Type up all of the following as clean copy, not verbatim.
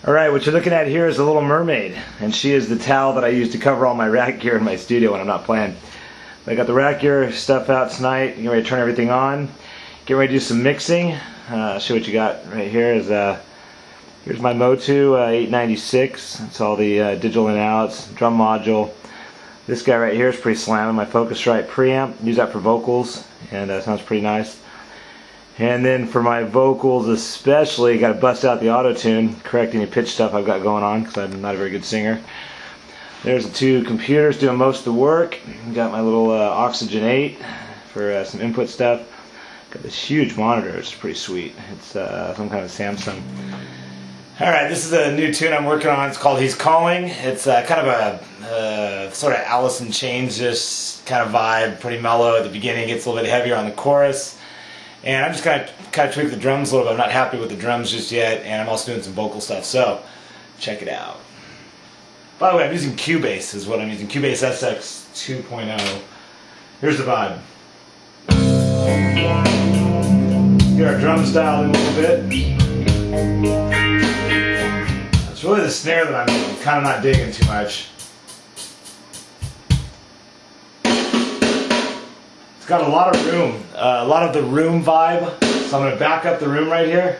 Alright, what you're looking at here is a little mermaid, and she is the towel that I use to cover all my rack gear in my studio when I'm not playing. I got the rack gear stuff out tonight, getting ready to turn everything on, getting ready to do some mixing. Show what you got right here is here's my Motu 896. It's all the digital in and outs, drum module. This guy right here is pretty slamming, my Focusrite preamp. Use that for vocals, and sounds pretty nice. And then for my vocals especially, got to bust out the auto-tune, correct any pitch stuff I've got going on, because I'm not a very good singer. There's the two computers doing most of the work. Got my little Oxygen 8 for some input stuff. Got this huge monitor, it's pretty sweet. It's some kind of Samsung. Alright, this is a new tune I'm working on. It's called He's Calling. It's kind of a sort of Alice in Chains-ish kind of vibe, pretty mellow at the beginning, gets a little bit heavier on the chorus. And I'm just going to kind of tweak the drums a little bit. I'm not happy with the drums just yet, and I'm also doing some vocal stuff, so check it out. By the way, I'm using Cubase is what I'm using, Cubase SX 2.0. Here's the vibe. Get our drums dialed in a little bit. It's really the snare that I'm kind of not digging too much. It's got a lot of room, a lot of the room vibe, so I'm going to back up the room right here.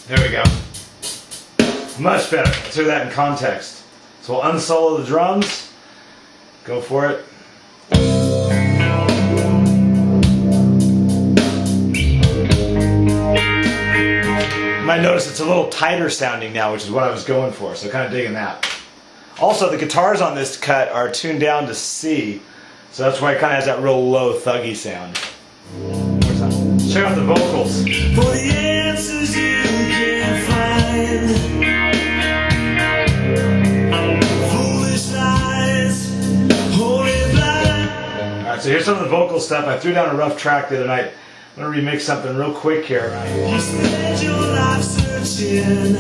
There we go. Much better. Let's hear that in context. So we'll unsolo the drums, go for it. You might notice it's a little tighter sounding now, which is what I was going for, so kind of digging that. Also, the guitars on this cut are tuned down to C, so that's why it kind of has that real low, thuggy sound. Check out the vocals. For the answers you can't find, foolish lies, holy blind. Alright, so here's some of the vocal stuff. I threw down a rough track the other night. I'm going to remix something real quick here. You spend your life searching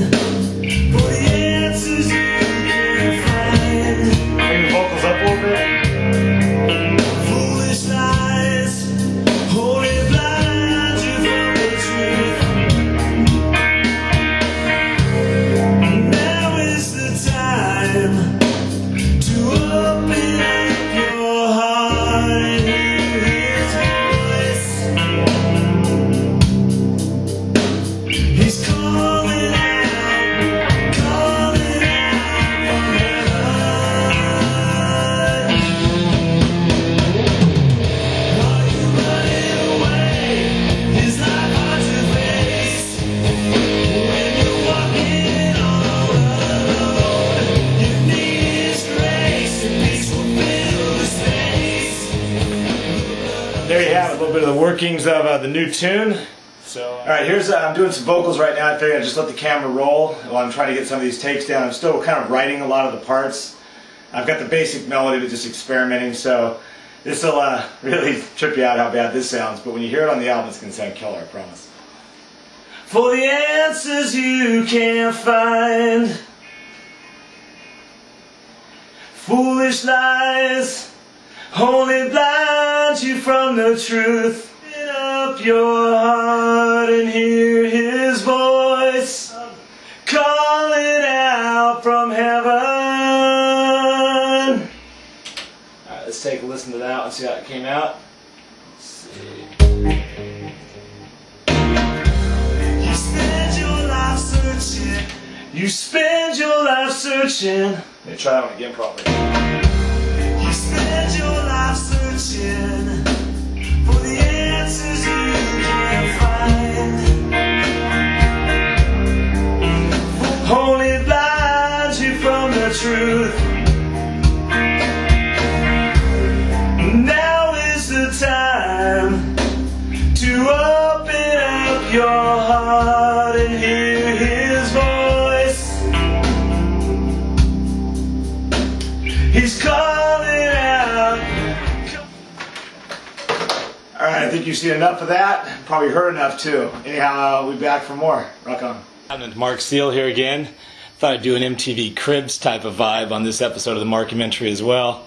for the answers you can't find. Bring the vocals up a little bit. Foolish lies, holy blind you from the truth. Now is the time to open up your heart and hear His voice. He's calling out from heaven. Are you running away? Is life hard to face? When you're walking all alone, you need His grace, and peace will fill the space. There you have it, a little bit of the workings of the new tune. Alright, here's, I'm doing some vocals right now. I figured I'd just let the camera roll while I'm trying to get some of these takes down. I'm still kind of writing a lot of the parts. I've got the basic melody, but just experimenting, so this will really trip you out how bad this sounds, but when you hear it on the album, it's going to sound killer, I promise. For the answers you can't find, foolish lies only blind you from the truth. Open up your heart and hear His voice calling out from heaven. Alright, let's take a listen to that and see how it came out. Let's see. You spend your life searching. You spend your life searching. Let me try that one again properly. You spend your life searching for the answers you can't find. Only blind you from the truth. Now is the time to open up your heart and hear His voice. He's calling out. Alright, I think you've seen enough of that. Probably heard enough too. Anyhow, we'll be back for more. Rock on. I'm Marc here again. Thought I'd do an MTV Cribs type of vibe on this episode of the Marcumentary as well.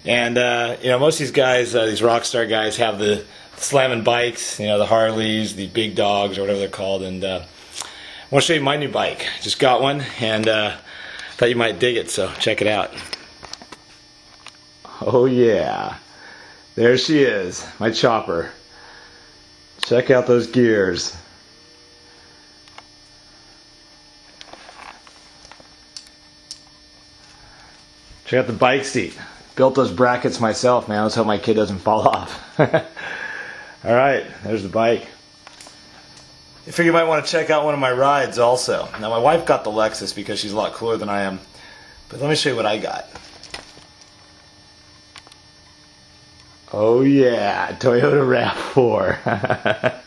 And you know, most of these guys, these rock star guys, have the slamming bikes, you know, the Harleys, the big dogs, or whatever they're called. And I want to show you my new bike. Just got one, and thought you might dig it, so check it out. Oh yeah, there she is, my chopper. Check out those gears. Check out the bike seat. Built those brackets myself, man. Let's hope my kid doesn't fall off. Alright, there's the bike. I figure you might want to check out one of my rides also. Now my wife got the Lexus because she's a lot cooler than I am. But let me show you what I got. Oh yeah, Toyota RAV4.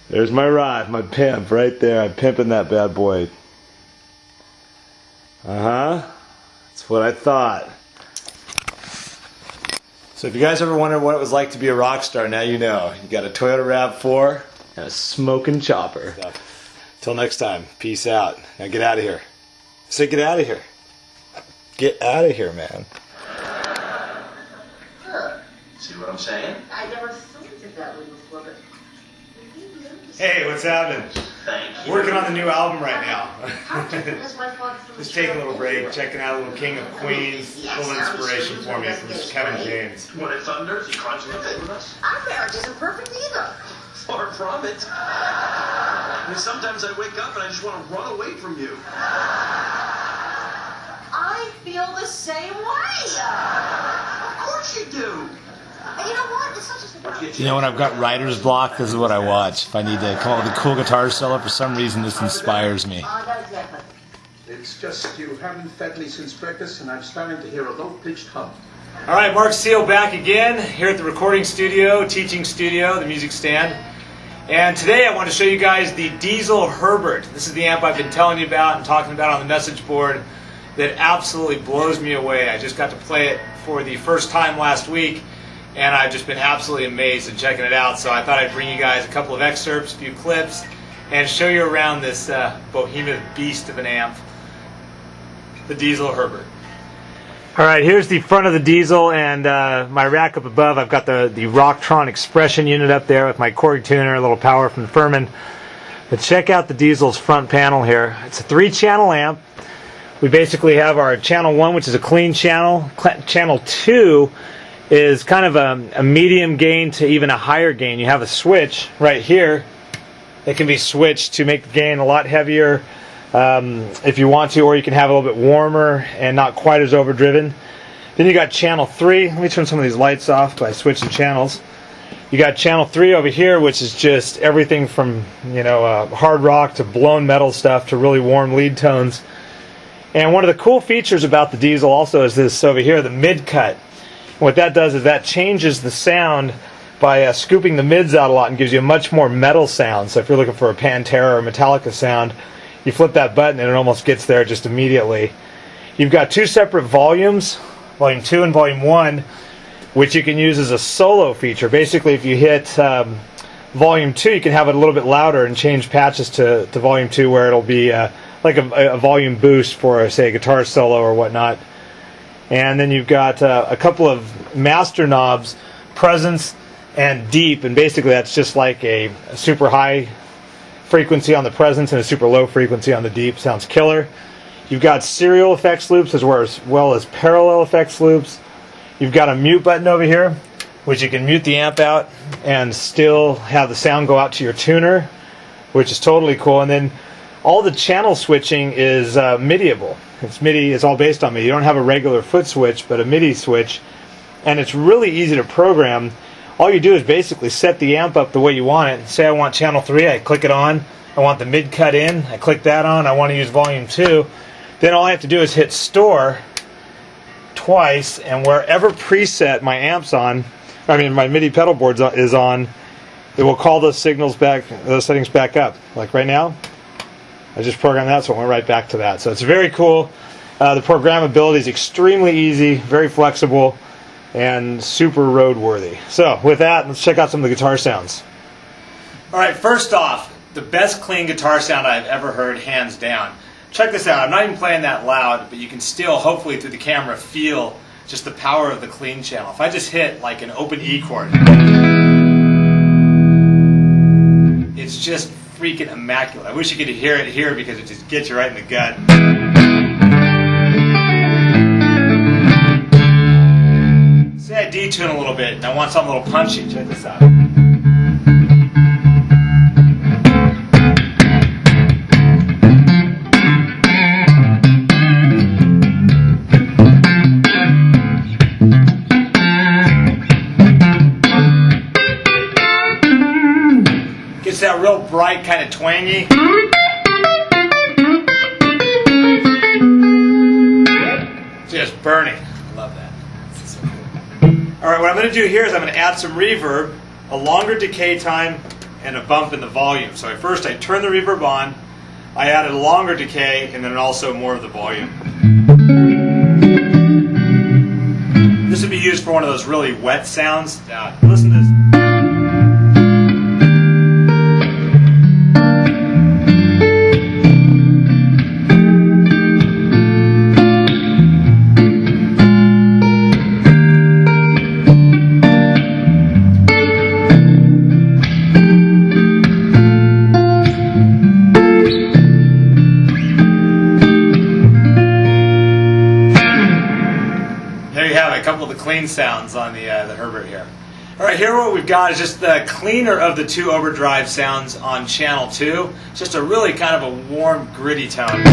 There's my ride, my pimp right there. I'm pimping that bad boy. That's what I thought. So if you guys ever wondered what it was like to be a rock star, now you know. You got a Toyota RAV4 and a smoking chopper. Till next time, peace out. Now get out of here. Say get out of here. Get out of here, man. See what I'm saying? I never thought of that way before, but... Hey, what's happening? Thank you. Working on the new album right now. How different is my father from Just taking a little break, checking out a little King of Queens, a little inspiration for me from Kevin James. When it thunders, you climb to the bed with us? Our marriage isn't perfect either. Far from it. I mean, sometimes I wake up and I just want to run away from you. I feel the same way. Of course you do. And you know what? It's not just about... You know, when I've got writer's block, this is what I watch. If I need to come up with a cool guitar solo, for some reason this inspires me. Not exactly. It's just you haven't fed me since breakfast, and I'm starting to hear a low-pitched hum. All right, Marc Seal back again here at the recording studio, teaching studio, the music stand. And today I want to show you guys the Diesel Herbert. This is the amp I've been telling you about and talking about on the message board that absolutely blows me away. I just got to play it for the first time last week, and I've just been absolutely amazed and checking it out. So I thought I'd bring you guys a couple of excerpts, a few clips, and show you around this behemoth beast of an amp, the Diesel Herbert. All right, here's the front of the Diesel, and my rack up above. I've got the Rocktron Expression unit up there with my Korg tuner, a little power from the Furman. But check out the Diesel's front panel here. It's a 3-channel amp. We basically have our channel 1, which is a clean channel. Channel 2 is kind of a medium gain to even a higher gain. You have a switch right here that can be switched to make the gain a lot heavier if you want to, or you can have it a little bit warmer and not quite as overdriven. Then you got channel 3. Let me turn some of these lights off by switching channels. You got channel 3 over here, which is just everything from, you know, hard rock to blown metal stuff to really warm lead tones. And one of the cool features about the Diesel also is this over here, the mid cut. What that does is that changes the sound by scooping the mids out a lot and gives you a much more metal sound. So if you're looking for a Pantera or Metallica sound, you flip that button and it almost gets there just immediately. You've got 2 separate volumes, volume 2 and volume 1, which you can use as a solo feature. Basically, if you hit volume 2, you can have it a little bit louder and change patches to volume 2 where it'll be like a volume boost for, say, a guitar solo or whatnot. And then you've got a couple of master knobs, presence and deep, and basically that's just like a super high frequency on the presence and a super low frequency on the deep. Sounds killer. You've got serial effects loops as well as parallel effects loops. You've got a mute button over here, which you can mute the amp out and still have the sound go out to your tuner, which is totally cool. And then all the channel switching is MIDI-able. It's MIDI. It's all based on MIDI. You don't have a regular foot switch, but a MIDI switch, and it's really easy to program. All you do is basically set the amp up the way you want it. Say I want channel 3, I click it on. I want the mid cut in, I click that on. I want to use volume 2. Then all I have to do is hit store twice, and wherever preset my amp's on, I mean my MIDI pedal board is on, it will call those settings back up. Like right now, I just programmed that, so it went right back to that. So it's very cool. The programmability is extremely easy, very flexible, and super roadworthy. So with that, let's check out some of the guitar sounds. All right, first off, the best clean guitar sound I've ever heard, hands down. Check this out. I'm not even playing that loud, but you can still, hopefully through the camera, feel just the power of the clean channel. If I just hit like an open E chord, it's just freaking immaculate. I wish you could hear it here because it just gets you right in the gut. Say I detune a little bit and I want something a little punchy. Check this out. Gets that real bright, kind of twangy. Just burning. I love that. This is so cool. Alright, what I'm going to do here is I'm going to add some reverb, a longer decay time, and a bump in the volume. So first I turn the reverb on, I added a longer decay, and then also more of the volume. This would be used for one of those really wet sounds. Now, listen to this. A couple of the clean sounds on the Herbert here. Alright, here what we've got is just the cleaner of the two Overdrive sounds on channel 2. It's just a really kind of a warm, gritty tone.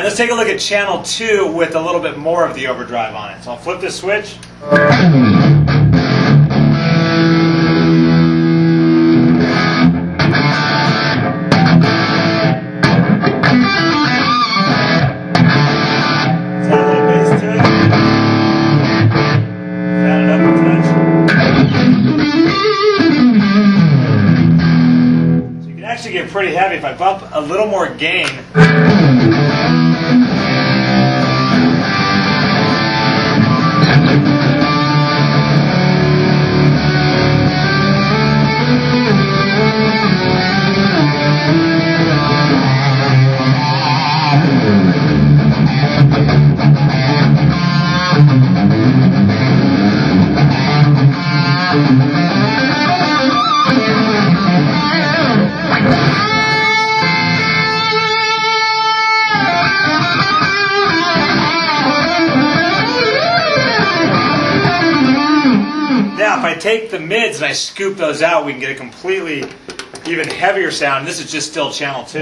Let's take a look at channel 2 with a little bit more of the overdrive on it. So I'll flip this switch. Get pretty heavy. If I bump a little more gain, if I take the mids and I scoop those out, we can get a completely even heavier sound. This is just still channel 2.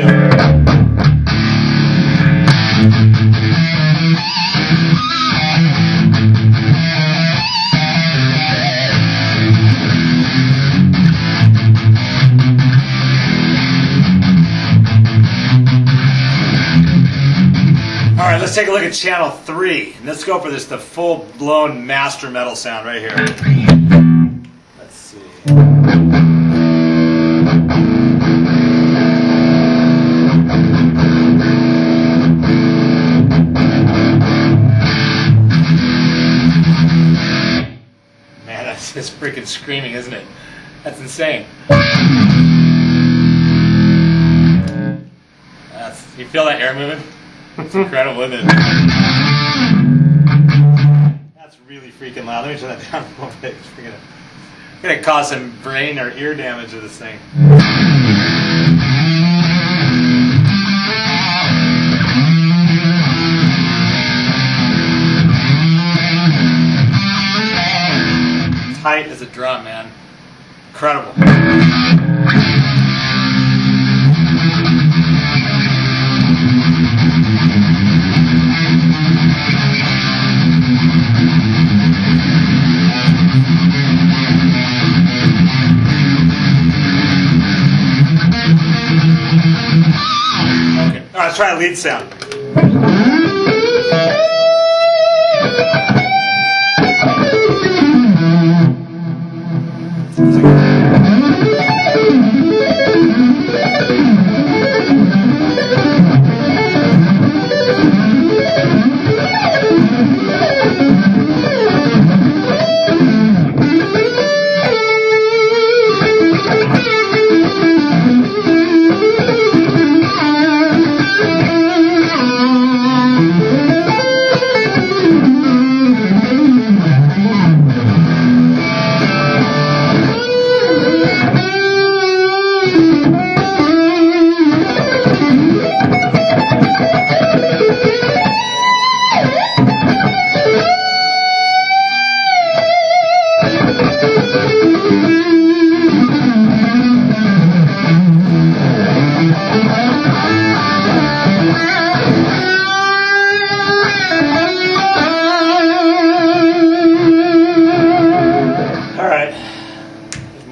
Alright, let's take a look at channel 3. Let's go for this, the full-blown master metal sound right here. Let's see. Man, that's just freaking screaming, isn't it? That's insane. You feel that air moving? It's incredible, isn't it? That's really freaking loud. Let me turn that down a little bit. It's gonna cause some brain or ear damage to this thing. Tight as a drum, man. Incredible. try a lead sound.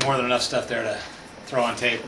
More than enough stuff there to throw on tape.